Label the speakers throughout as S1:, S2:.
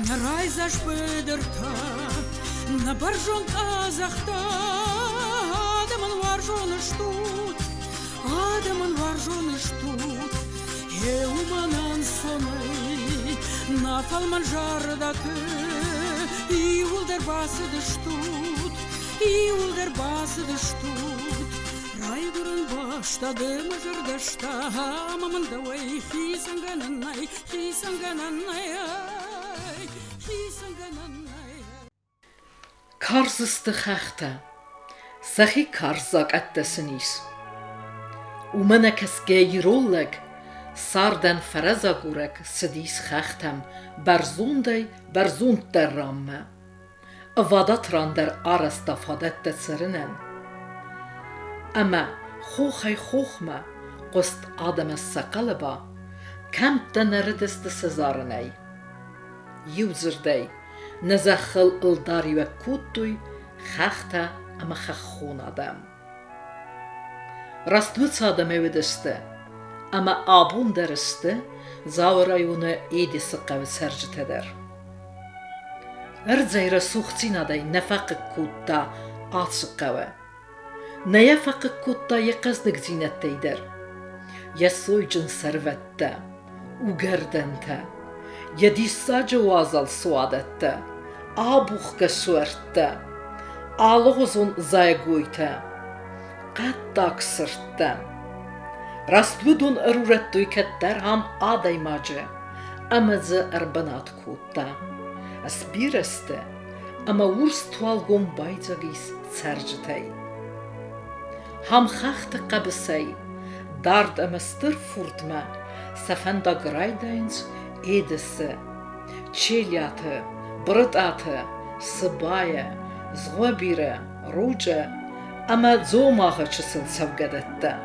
S1: на рай зашпыдырта, на баржон казахта, адамын варжоны штут, адамын варжоны штут, хъæумæнан сонай, на фалман жардакы, и улдер басыды штут, и улдер басыды штут. Рай гурын баштады мыжырдашта, мамын давай, хисангананай, хисангананай, хисангананай.
S2: Karzısты xəxtə, səxi karzak ətdəsiniz. Umənə kəsgə yirolləg, sardən fərəzə qurək sidis xəxtəm, bərzund dərrammə. Avadat randər arəstə fadət dəcərінən. Əmə xoxma, qost adəmə səqalıba, kəmtdə nəridəstə sezarınəy. Yuzırdəy, نزخل الداری و کودوی خخته اما خخون آدم. راستوت آدمه ودسته اما آبون درسته زاورایونه ېدىس قوی سرجت eder. ارزایره سوختین آدای نفق کودتا آتس قوی. نیفق کودتا یقزدگ زینت دیدر. یسویجن سروته و گردنته. یدیسا جوازال سوادته. آبوخ کسورته. آلغزون زایگویته. قد داکسرته. راستودون ارورتوی کتر هم آدای ماجه. امازه اربنات کودتا. اسبیرسته. اما ورستوال گم بایزگیس سرجتای. هم خخت قبسی. دارد امستر فوردمه. سفندا گرایداینز ېدىس. چیلیاتı. Bırıtatı, sıbayı, zğobiri, ruca, ama zomağı çısıl savgadette.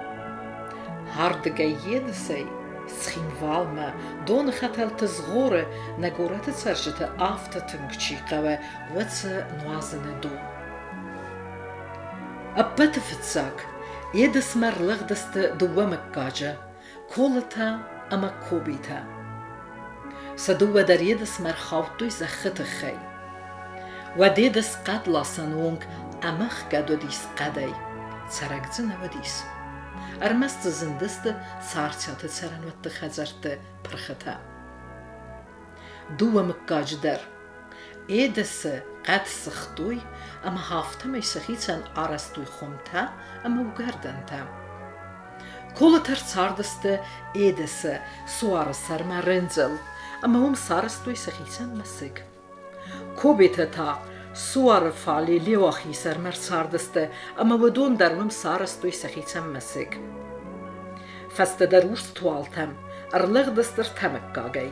S2: Hardıga ېдысай, sxinvalma, donu xataltı zğore, nagoratı sarjıtı afta tüngçiqawe, vıtsı nuazını du. Appatı fıtsak, ېдыс marlıqdastı duvamıkkaca, kolata ama kobita. سدوه در ېدس مرخاوتوی زخت خی و دیدس قد لاسنونگ امخ گدو دیس قدای سرگزن و دیس ارمست زندست سارتیات سرنوت خزرت پرختا دوه مکاج در ېدس قد سختوی اما هافتمی سخیتن آرستوی خمتا اما وگردنتا کولتر ساردست ېدس سوار سرما رنزل ama هم سارستوی سخیسن مسیگ. کوبیت تا سوار فالی لیواخی سرمر ساردسته اما ودون درم سارستوی سخیسن مسیگ. فست دروش توالتم ارلغ دستر تمکاگی.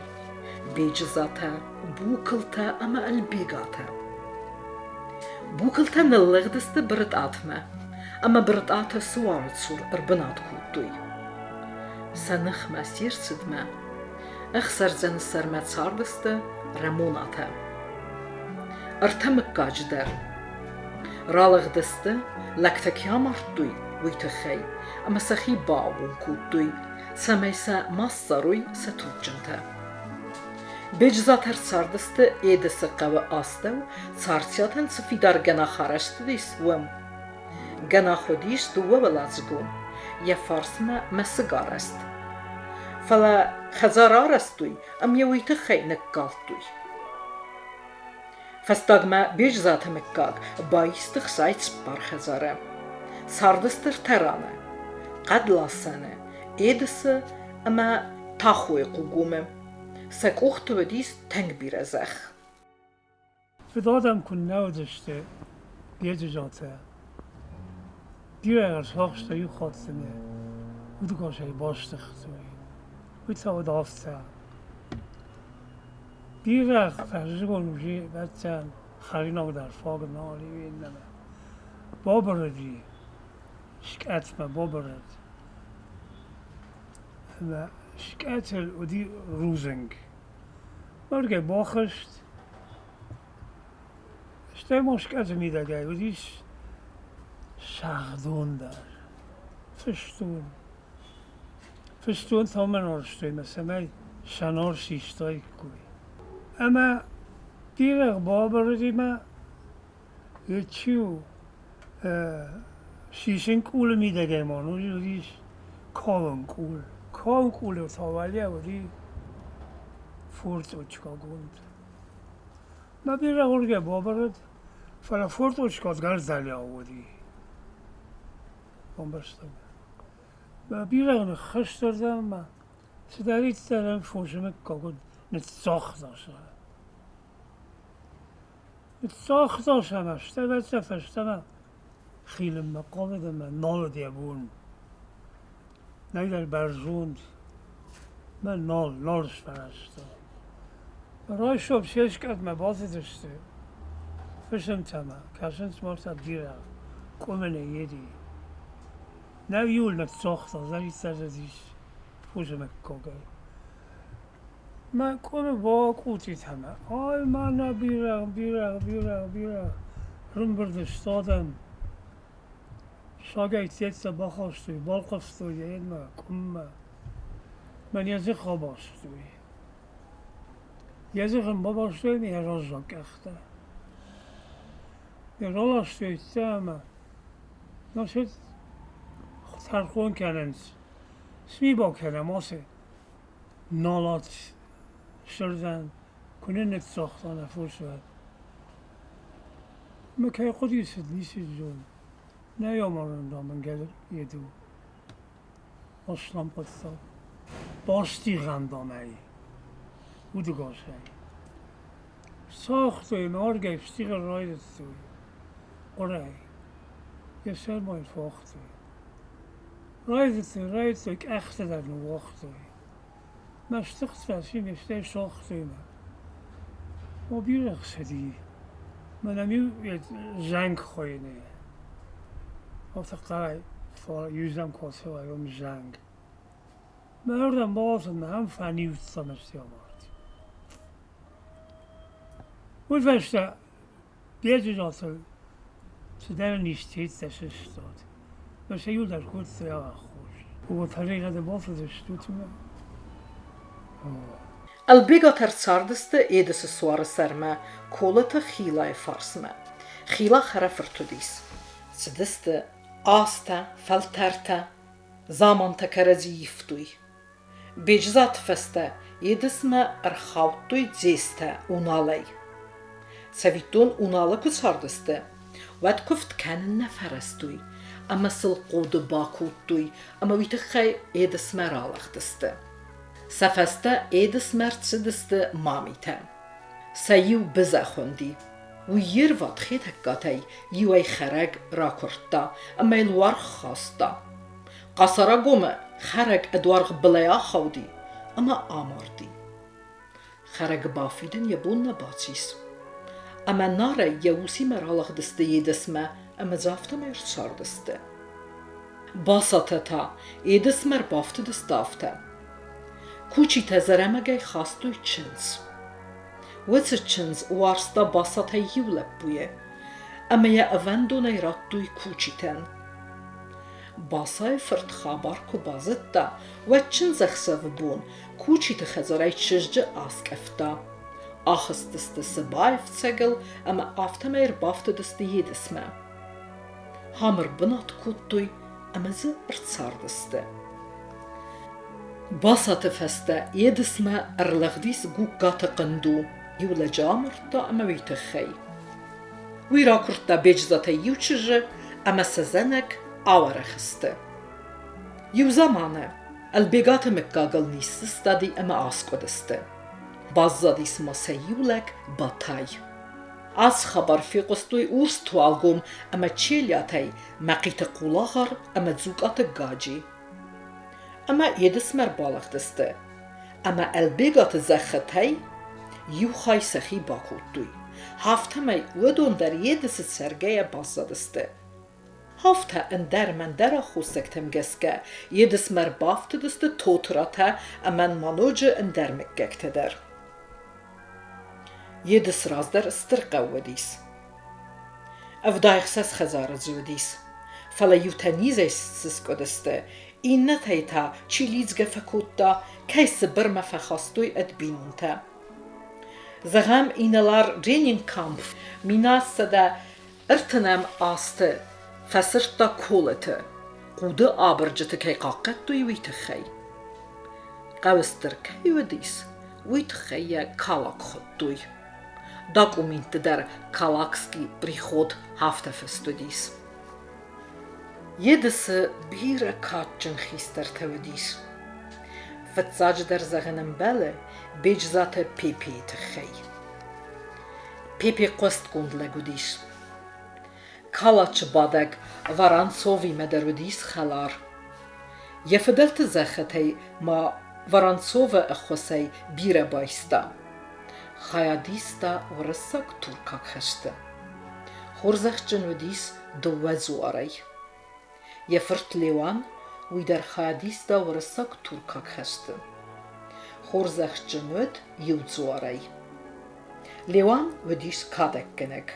S2: بیجزاتا بوکلتا اما البیگاتا. بوکلتا نلغ دست برد آتمه اما برد آت سوارت سور اربنات کودوی. سنخ مسیر سدمه. اخسرزن سرمت ساردسته رموناته. ارتمکاج در. رالغ دسته لکتکیام ارتوی ویتخی اما سخی باون کودوی سمیسا ماستاروی ستوچنته. بجزاتر ساردسته ېدس قوی آسته و سارتیاتن سفیدار گنا خارشت دیس وم. گنا خودیش دوه ولازگون. یه فارسمه مسگار است. فلا خزارار استوی ام یویت خی نکالتوی. فستاگما بیش زات مکاگ بایست خسایت بار خزاره. ساردستر ترانه. قد لاسانه. ېدس اما تاخوی قوگومه. سکوخت و دیس تنگ بیرزخ.
S3: فدادم کن نودشته بیج جاته. دیو اگر ساخشته یو خواستنه. ودگاشه باشتختوی. Goed zou het afstaan. Die weg, als je gewoon ziet, dat zijn gaan daar volgen naar die winnen. Bobberen, schets met bobberen. En schetsen die roezing. Maar ik heb bochest. Stel maar schetsen niet dat jij, die is zacht doen daar. Verstoen. Verstoon تا من آرشتوی مثل من شنار شیشتای کوی اما بیرق بابردی ما یه چیو شیشن کول میدگه مانو جوریش کاون کول و تاولی اوری فورت اوچکا گوند ما بیرق ارگه بابرد فلا فورت اوچکا گرزلی آوری اون بستم ما بیرق نخش دردم ما سداریت دارم فوشمه کاگود نتساخ داشته نتساخ داشته مشته بچه فشته خیلی مقامه من نال دیبون نیدر برزوند من نالش فرسته برای شب شش کرد من بازی داشته فشم تمه کشن سمارت بیره کمنه یدی نویول نتساخ داشته زریش فوشمه کاگه من کنه با کوتی تمه آی من بیره رم بردش دادم شاگه ایتیت بخواستوی بالقستوی یه ما کمه من یزی خواباستوی یزی خم باباستوی یه رازاک اخته یه رازاستوی تمه ناشد ترخون کننز سمی با کنم آسه نالات شردن کنه نت ساختن افوش شد مکه خودی سد نیستی جون نه یا مارن دامن گل یه دو اصلا پستا باستی غندامه ای بودو گاشه ساختوی مار گفتی رای دستوی قره یه سر مای فاختوی رای دستوی که اخته در نواختوی مشتخت فرشی نشته ساختوی ما بیرق سدی من همیو زنگ خوینه وقتی قرای یوزم کاسه و یوم زنگ مردم بازم هم فنی وستانشتی آمارد وی فشته بیجی جاسل سدر نیشتید دشش داد بشه یول در کود سیاه خوش و طریقه ده بافدش دوتونه
S2: البیگا ترساردسته ЕДЫС سوار سرمه کولتا خیلای فارسمه خیلا خرفرتودیس سدسته آسته فلترته زمان تکرزی یفتوی بیجزات فسته ЕДЫС me ارخاوتوی زیسته اونالی سویتون اونالا کساردسته ود کفت کنن نفرستوی اما سلقود باکوتوی اما ویتخی ЕДЫС me رالاختسته سفسته ЕДЫС مرتسدسته مامیته سیو بزه خوندی و یر واد خیت هکاتی یوی خرگ را کرده اما الوارخ خواسته قصرا گومه خرگ ادوارغ بلیا خودی اما آماردی خرگ بافیدن یبون نباتیس اما ناره یوسی مرالاخ دسته ЕДЫС me اما زافته مرسار دسته باساته تا ЕДЫС مر بافته دستافته کوچی تزرمگه خواستوی چنز وچه چنز وارستا باساته یولب بویه اما یا اوندونه راتوی کوچی تن باسای فرد خابار کو بازد دا و چنز اخساو بون کوچی تخزارای چشجه آسک افتا آخست دسته سبایف تسگل اما آفته میر بافته دسته ЕДЫС me hamır bınat kuttuy اما زه ارتسار دسته باساته فسته ЕДЫС me ارلغدیس گوگات قندو یولا جامرتا اما ویتخی وی را کرده بیجزاته یوچجه اما سزنک آوره خسته یو زمانه البیگات مکاگل نیست استادی اما آسکو دسته بازدادیس ما سیولک باتای از خبر فی قصدوی اوست توالگوم اما چیلیاتی مقیت قولاغر اما زوگات گاجی اما ЕДЫС مر بالغ دسته اما البیگات زخطی یو خای سخی باکوتوی هفته می ودون در ЕДЫС سرگه بازدادسته هفته اندر من در خوستکتم گسکه ЕДЫС مر بافت دسته توتراته اما منوج اندر مکگکته در ЕДЫС رازدر استرقه ودیس افدایخ سس خزار زودیس فلا یوتنیزه سسکو دسته این نتایتا چی لیزگه فکوتا کیس برمه فخواستوی ادبینونتا Zagam inalar trainingskamp minassa da ارتنم آسته فسرت دا کولته قوده آبرجت که قاقت دوی ویت خی قوستر که ودیس ویت خی کالاک خود دوی داکومنت در کالاکسکی پریخود هفته فستودیس ЕДЫС بیره کاتچن خیستر تودیس فتزاج در زغنم بله بجزات پیپی تخی پیپی قست کند لگودیس کالاچ بادگ ورانسوی مدرودیس خلار یفدلت زختی ما ورانسوو اخوسی بیره بایستا خیادیستا ورسک ترکاک خشته خورزخ جنودیس دوزو آری یفرت لیوان وی در خیادیستا ورسک ترکاک خشته خورزخ جنود یوزو آری لیوان ودیس کادک گنگ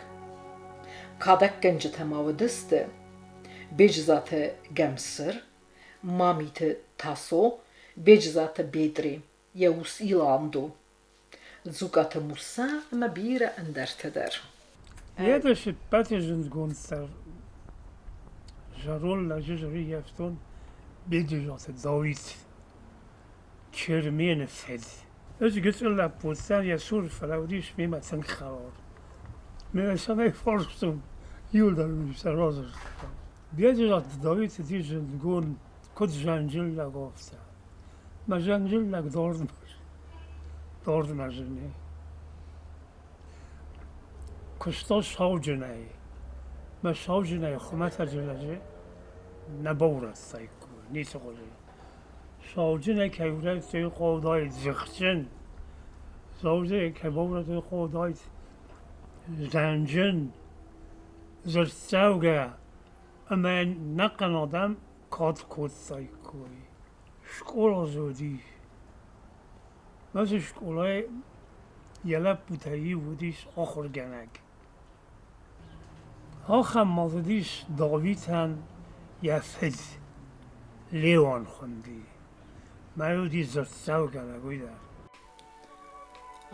S2: کادک گنج تماودسته بجزات گمسر مامیت تاسو بجزات بیدری یوس ایلاندو زوگات موسا اما بیره اندرته در
S3: ЕДЫС پتیزند گونستر جرول لجزری یفتون بجزات داوید کرمین فد از گتر لپوستر یسور فلاودیش میمتن خرار میرسانه فرستون یول دارمیشتر رازر بجزات داوید دیزند گون کد جنجل لگافته ما جنجل لگ دارد مجنه کشتا شاوجنه ما شاوجنه خمت جلجه نبورد سایکو نیست خوری شاوجنه که ورد توی قودای زخچن شاوجنه که بورد توی قودای زنجن زرسوگه اما نقن آدم کات کود سایکوی شکول آزودی مثل شکولای یلب بوتایی بودیش آخر گنگ آخم مازدیش داویتن یفد لیوان خوندی مایودی زرسو گنگوی در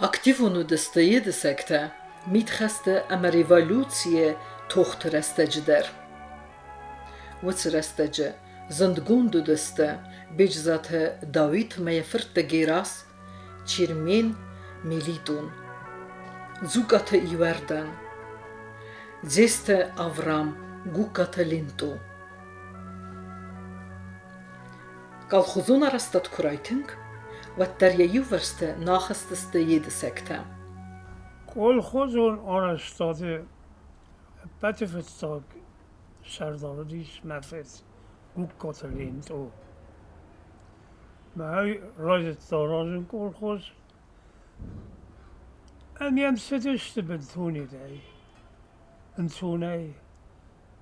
S2: اکتیفونو دسته ЄДС'کته میتخسته اما ریولوسیه توخت رستج در وچ رستج زندگوندو دسته بجزات داوید میفرت گیراس چیرمین میلیدون زوگات ایوردن زیست آورام گوگات لینتو کالخوزون رستاد کرایتنگ و دریایو ورسته ناخستسته ЄДС'کته
S3: کل خوزون آرستاده پتفتاگ سرداردیش مفت گوگات لینتو ما رایت دارازن کل خوز امیم سدشت بنتونی دای انتونی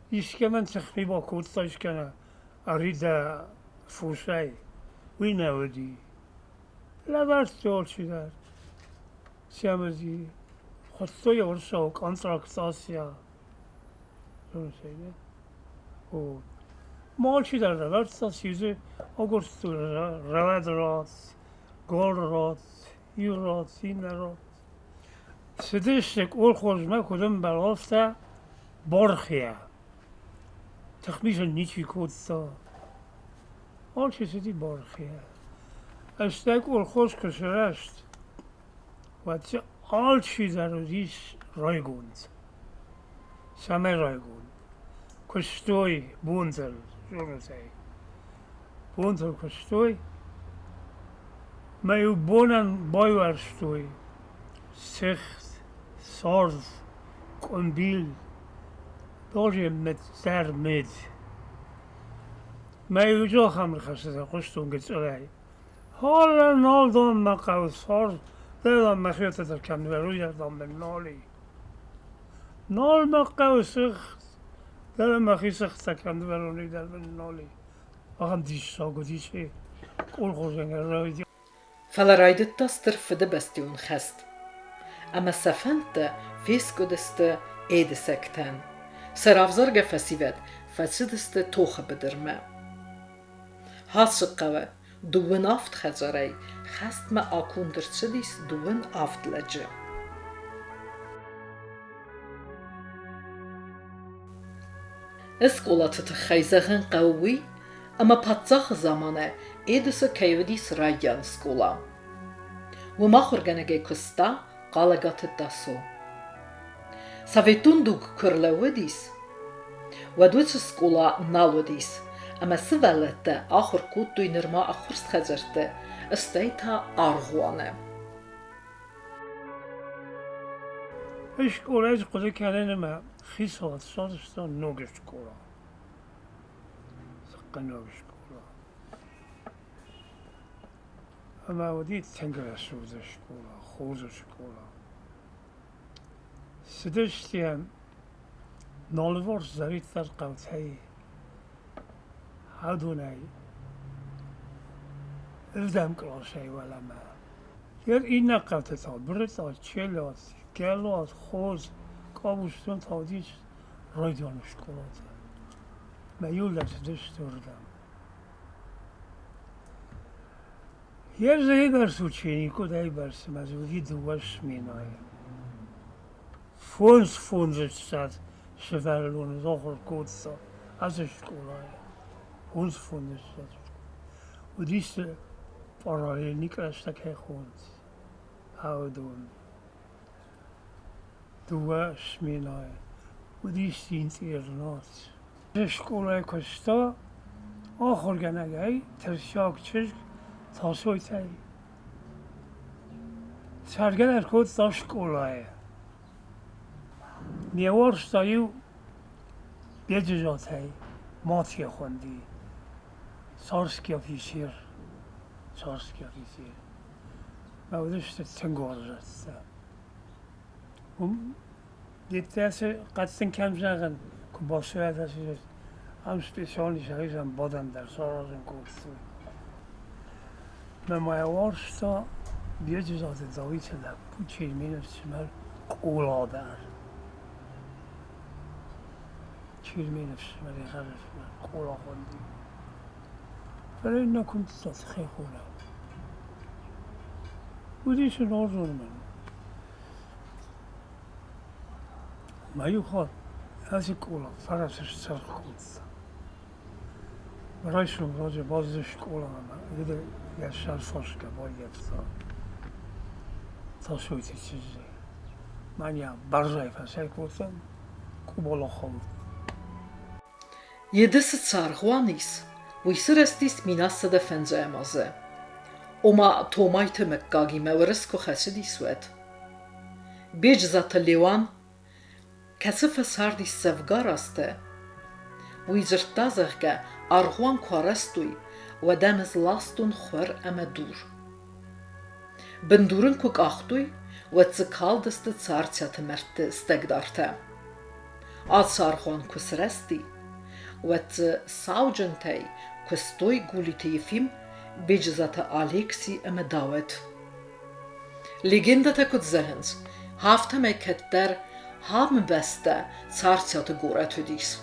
S3: ایشکه من تخمی با کود تایش کنه ارید فوشای وی نودی لبرد جول چی در سیامزی خودتوی ورشاو کانتراکتاسیا جونسیده او مال چی در لبرد ساسیزه آگرستو رود رات گل رات یو رات این رات سدشتک اول خوزمه کدوم برافته برخیه تخمیش نیچی کود تا آل چی سدی برخیه اشتک اول خوز کشرشت و چه آل چی در ریش رایگوند سمه رایگوند کشتوی بوندل جورسی بوندل کشتوی میو بونن بایورشتوی سخت سارز کنبیل داری مت در مد میو جا خمر خسته خوشتون گذاری حالا نال دام مقاو سارز دلم مخیط در کنوروی دام به نالی نال مقاو سخت دلم مخی سخت در کنوروی در به نالی آخم دیش ساگو دیشه کل خوزنگ رای دی
S2: فلرایدت دستر فده بستیون خست اما سفنت فیسکو دسته ЄДС'کتن سرافزارگه فسیوت فسیدسته توخه بدرمه هاسقوه دوون آفت خزاره خست ما آکوندر چدیس دوون آفت لجه اسکولات تخیزغن قوی اما پاتزاخ زمانه ЕДЫС کیودیس رایان سکولا و ما خورگنگه کستا قالگات داسو سویتون دوگ کرلودیس و دوچ سکولا نالودیس اما سوالته آخر کود دوی نرما آخرست خزرته استیتا آرغوانه
S3: Школа из куда калена хисот сорсто много школа. Саканог школа. Ама води тенграсуда школа, хоза школа. Сидештиан нолвор заритар قوتهی هادونای الدم کلاسای ولی ما یر این نقطه تا برد چلات گلات خوز کابوستون تادیش رایدان شکلات میولت دستوردم یر زهی برسو چینی کدای برسم از وی دوش مینای فونز استاد شفرلون زخور کودسا از شکلای فونز استاد و دیست پارالل نیکرشته که خوند هاودون دوش مینای و دیست اینترنات شکلای کشتا آخر گنگای ترشاک چشک تاسوی تایی سرگه در کود دا شکلای میوارش دایو بیججات هایی ماتی خوندی سارسکی افیسیر مودش تنگار رسته دیت دسته قدستن کم زنگن که با سویت هستی هم سپیسیالی شایزم بادن در سارازن کودستوی میوارش دا بیججات دایی تده پوچیر مینفسیمر قولا در چیرمی نفسیمر یخرشمر قولا خوندی برای نکنید داد خیلی خوره بودیش نازون من مایو خواد از این کولا فرسش سرخ کودتا برای شما راجع بازش کولا من یه یه شر فاشکه باید تا شویتی چیزی من یه برزای فسای کودتم کو بالا خود
S2: ЕДЫС царгуанис ويسرستيس ميناس دا فنزامازه وما تومايت مكاغي مورسكو خسدي سويت بيج زات الليوان كسف ساردي سفغاراسته ويزرتازغه ارغوان كوارستوي ودمز لاستون خور اما دور بندورن كوك اختوي وتسكالدست царцят مرت استقدارته ацаргуан كسرستي وات ساوجنتاي كستوي قولتي فيم بيجزات أليكسي أمداوت ليجندا كت زهنز هافتا ما كتر هام بستا царцята горат дис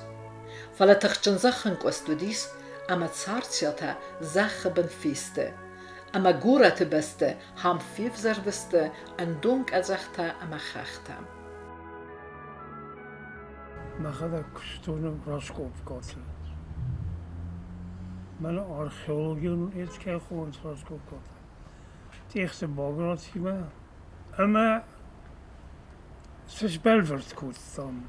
S2: فلا تخچن زخن كوستو ديس أما царцята زخبن فيسته أما горат بسته هام فيف زردسته أندونك أزختا أما خختا
S3: مخدا کشتونم راسکوب کاتل من آرخئولوژیون ایت که خوند راسکوب کاتل تیخت باگراتی ما اما سش بلورد کودتام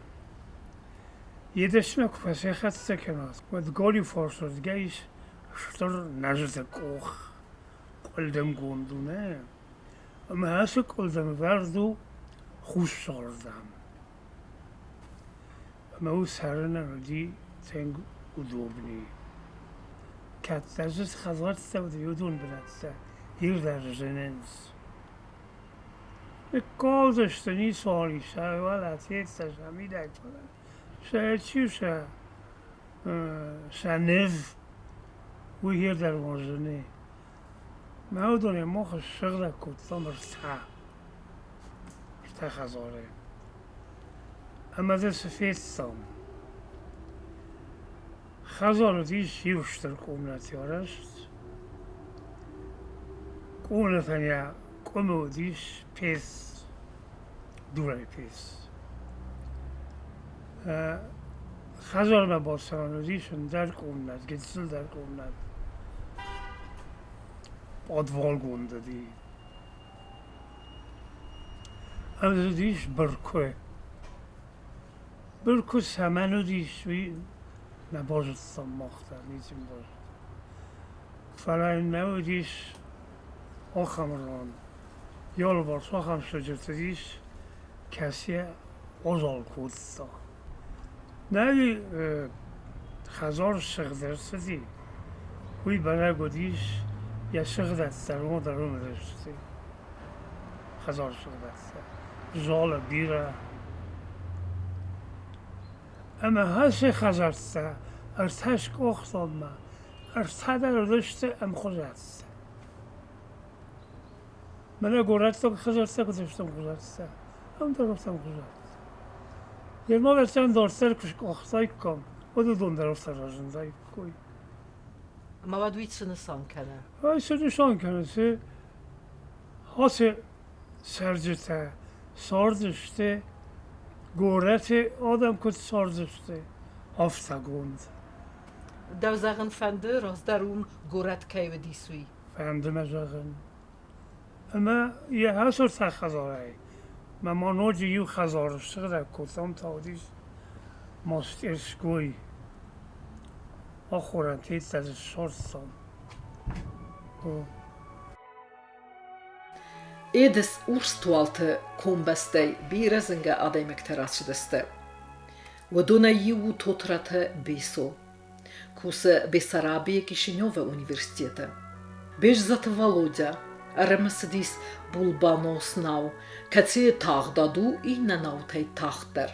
S3: ЕДЫС کفاسی خط سکنات و دگالی فارسد گیش شتر نجد کوخ قلدم گوندونه اما هست قلدم وردو خوش ساردم ما سرنا ردی تنگ ودوبنی کات دست خزرت سود یودون برات هیر در جننس کالدشتنی سالی شاید تیت سجامی دکتر شاید چیوشه شنف و هیر در ماجنه ما دنیا مخ شغل کودتام رتا خزاره اما ده سفیدتام خزار دیش یوشتر کمونتی آرشت کمونتانیا کمو دیش پیس دورای پیس خزارم باستانوریشون در قومند گتسل در قومند adval gondadi. از دیش برکوه برکو سمنو دیش وی نباجستم مختار نیزیم باش فلان نو دیش آخمران یال باش آخم شجرت دیش کسی آزال کودستا نوی خزار شغدرستی وی بنا دیش یا شغدت در اون درون رشتی خزار شغدت زال بیره اما هست خزارسته ارتش کاختان ما ارتش در رشته ام خزارسته من گورت که خزارسته کدشتم خزارسته هم درفتم خزارسته یه ما بچم دارستر کش کاختای کم و دون درفتر رجندای کوی
S2: ما باید ویت سنسان کنه
S3: های سنسان کنه سه هست سرجته ساردشته گورت آدم کد ساردشته آفتگوند
S2: دو زغن فنده راست در اون گورت که و دیسوی
S3: فنده مزغن اما یه هست تا خزاره ما نوجی یو خزارشته در کتام تاودیش ماسترشگوی آخورن تیت از شارستان
S2: ЕДЫС урстуалты комбастай бирезинга адаймектерачдысты. Водона ю тотрата бесо. Куса Бессарабия Кишинёва университета. Бежзата Володя, арамасдис булбаноснау, каци тагдаду и нанаутай тахтер.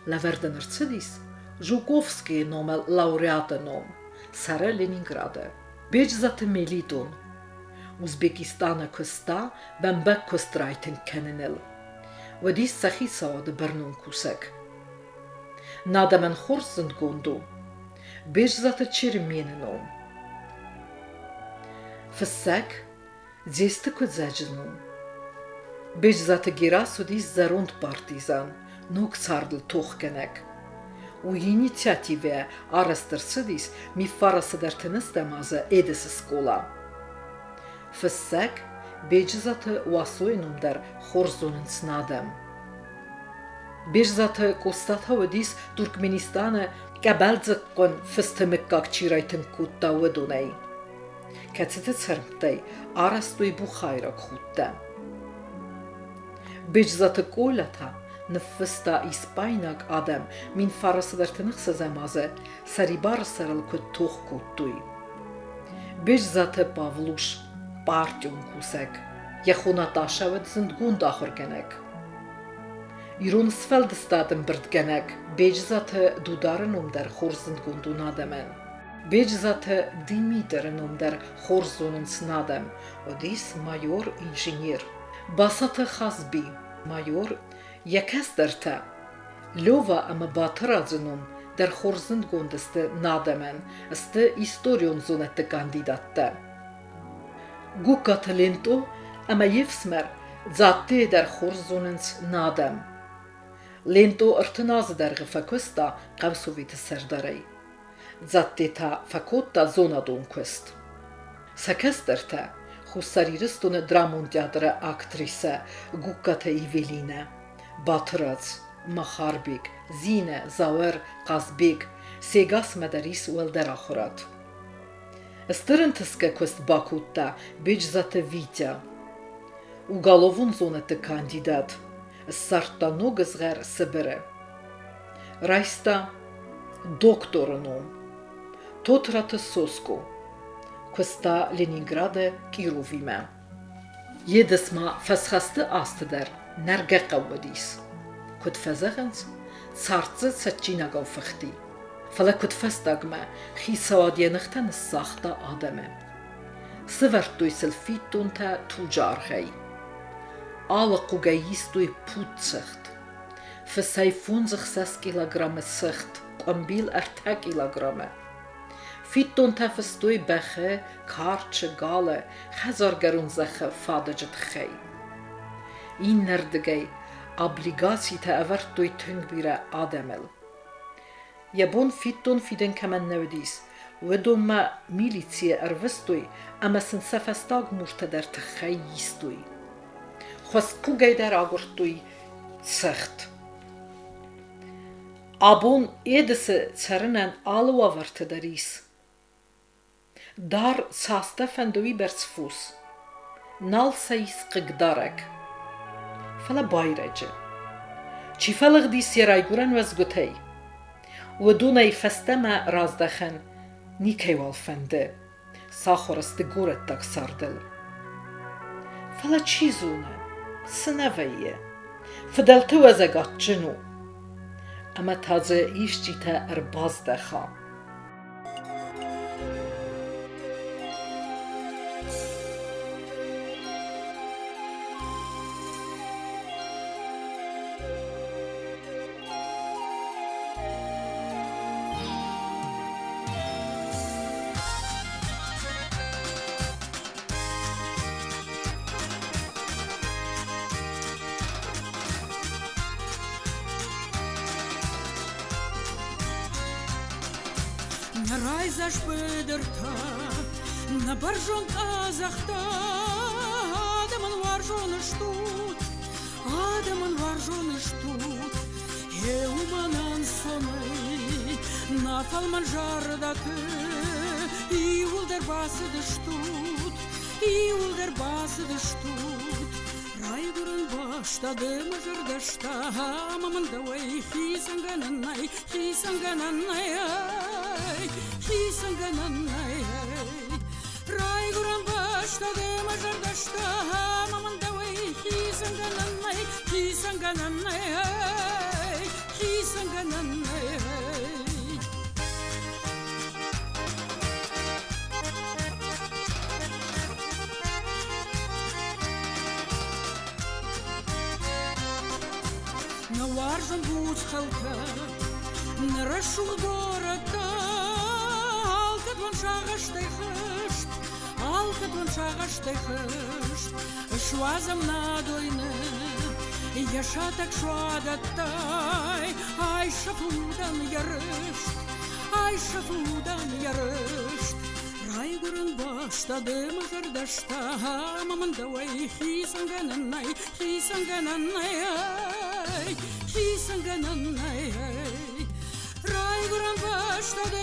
S2: Лаверденерцидис, Жуковский номер лауреата ном, Сара Ленинграда. Бежзата Мелитон, Узбекистана көста бәмбәк көстрайтын кәнінел. Вадис сахи сауады бірнун кусак. Надамен хорсын гонду. Беш заты черменен ом. Фссак зесті көдзәджінун. Беш заты герасу дис зарунд партизан. Нук цардыл тоқ кәнәк. У инициативе арастырсы дис ми фарасы дәртініз дәмазы ЕДЫС скола. Фссак бежзаты уасойнум дар хорзонын снадам. Бежзаты костата вадис Туркменистаны кабалзыккон фыстымыккак чирайтын кутта вадунай. Кәцеті цармтай арастуй бухайрак хутта. Бежзаты колята нфыста испайнак адам мин фарасыдартынық сазамазы сарибар сарал көт тоқ куттуй. Бежзаты Павлуш партион кусак, яхонаташавыд зындгун дахыр генек. Ирон сфелдстадын бірд генек, бежзаты дударын омдар хорзындгун дунадамен. Бежзаты Димитрын омдар хорзонын снадам, одис майор инженер. Басаты Хазби, майор, якэсдэрта. Лёва ама батырадзыном дар хорзындгун дысты надамен, ысты историон зонетты кандидатта. Гука таленто, ама евсмер, дзатте дар хорзонынц надам. Ленто артыназы дар гыфакөста қавсовиты сәрдарай. Дзатте та факотта зонадон көст. Сакэсдэрта, хусарирыстуны драмон театры актриса Гукката Ивелина. Батырадз, Махарбек, Зина, Зауэр, Казбек, Сегас Мадарис уэлдэр ахурат. Стырынтыска көст Бакутта, бежзаты Витя. Уголовун зонаты кандидат. Сартта ногызгар Сыбыры. Райста докторыну. Тотраты Соску. Көста Ленинграда Кировиме. ЕДЫСма фасхасты астыдар, нәрге қавадис. Көт фазағынс, царцы цачинагау фахти. Фала көт фастагма, хисавадиянықтан сахта адаме. Сывартуй сылфиттун та туджархай. Алы қугайистуй путсыхт. Фасай 50 килограммы сыхт, қамбил 10 килограммы. Фиттон та фастуй бәхі, карчы, галы, хазаргарун зәхі фадыжыт хай. Ин нәрдігай, облигаций та әвартуй түнг бире адамел. يبون فيتون فيدن كمان نوديس ودون ما ميليتسيا أرفستوي أما سنسفستاغ مرتدر تخيستوي خسكو جيدر آغرتوي سخت أبون ЕДЫС царынан алăвăрд Dar sasta fendui bertsfus. Nal sais qigdarek. Fala bayrece. Çi falıq dis yerayguran vazgutey. ودوني فستما رازدخن نيكي والفنده. ساخرست گورت تاك ساردل. فلا چیزونه. سنویه. فدلتو وزگات جنو. اما تازه ایشتی تا ارباز دخا.
S1: Рай зашпыдырта, на баржон казахта, адамын варжоны штут, адамын варжоны штут, хъæумәнан соны, на фалман жардаты, иулдер басыды штут, иулдер басыды штут. Рай гурын баштады мыжырдашта, мамын давай хисангананай, хисангананай. Хисангананай, рай гуран баштады мажардашта, маман давай хисангананай, хисангананай, хисангананай. На варжан будь халка, на рашух города. Алкадван шағаштай хышт, шуазам надойны, яшатак шуадаттай, ай шафудан ярышт. Рай гурын баштады мыжырдашта, мамын давай хисангананай, хисангананай. Рай гурын баштады